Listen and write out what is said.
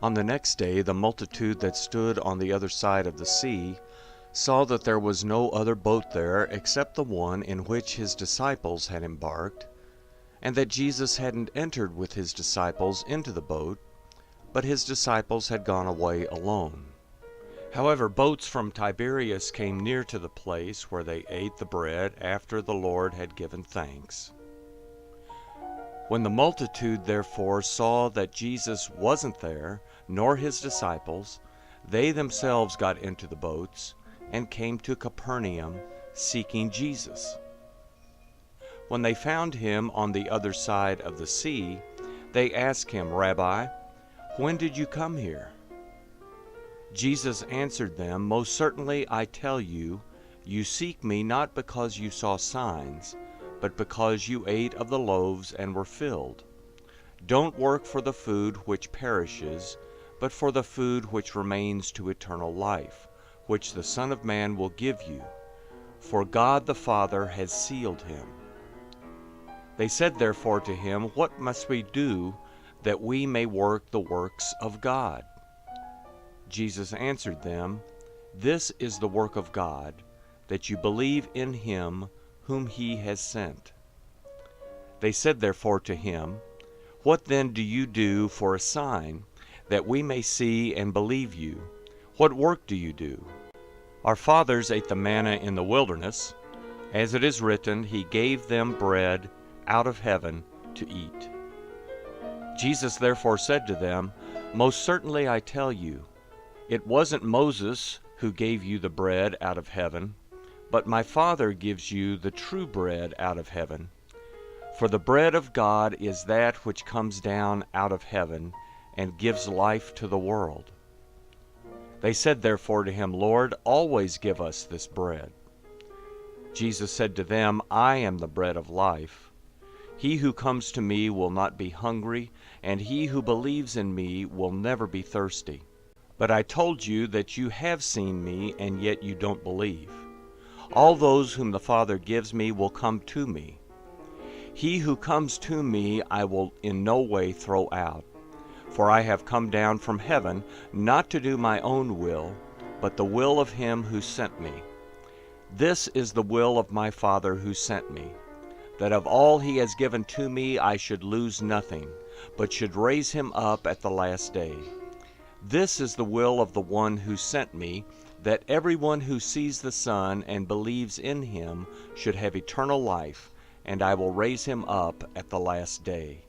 On the next day the multitude that stood on the other side of the sea saw that there was no other boat there except the one in which his disciples had embarked, and that Jesus hadn't entered with his disciples into the boat, but his disciples had gone away alone. However, boats from Tiberias came near to the place where they ate the bread after the Lord had given thanks. When the multitude therefore saw that Jesus wasn't there, nor his disciples, they themselves got into the boats and came to Capernaum, seeking Jesus. When they found him on the other side of the sea, they asked him, "Rabbi, when did you come here?" Jesus answered them, "Most certainly I tell you, you seek me not because you saw signs, but because you ate of the loaves and were filled. Don't work for the food which perishes, but for the food which remains to eternal life, which the Son of Man will give you, for God the Father has sealed him." They said therefore to him, "What must we do that we may work the works of God?" Jesus answered them, "This is the work of God, that you believe in him whom he has sent." They said therefore to him, "What then do you do for a sign, that we may see and believe you? What work do you do?" "Our fathers ate the manna in the wilderness. As it is written, he gave them bread out of heaven to eat." Jesus therefore said to them, "Most certainly I tell you, it wasn't Moses who gave you the bread out of heaven, but my Father gives you the true bread out of heaven. For the bread of God is that which comes down out of heaven and gives life to the world." They said therefore to him, "Lord, always give us this bread." Jesus said to them, "I am the bread of life. He who comes to me will not be hungry, and he who believes in me will never be thirsty. But I told you that you have seen me, and yet you don't believe. All those whom the Father gives me will come to me. He who comes to me I will in no way throw out. For I have come down from heaven, not to do my own will, but the will of him who sent me. This is the will of my Father who sent me, that of all he has given to me I should lose nothing, but should raise him up at the last day. This is the will of the one who sent me, that everyone who sees the Son and believes in him should have eternal life, and I will raise him up at the last day."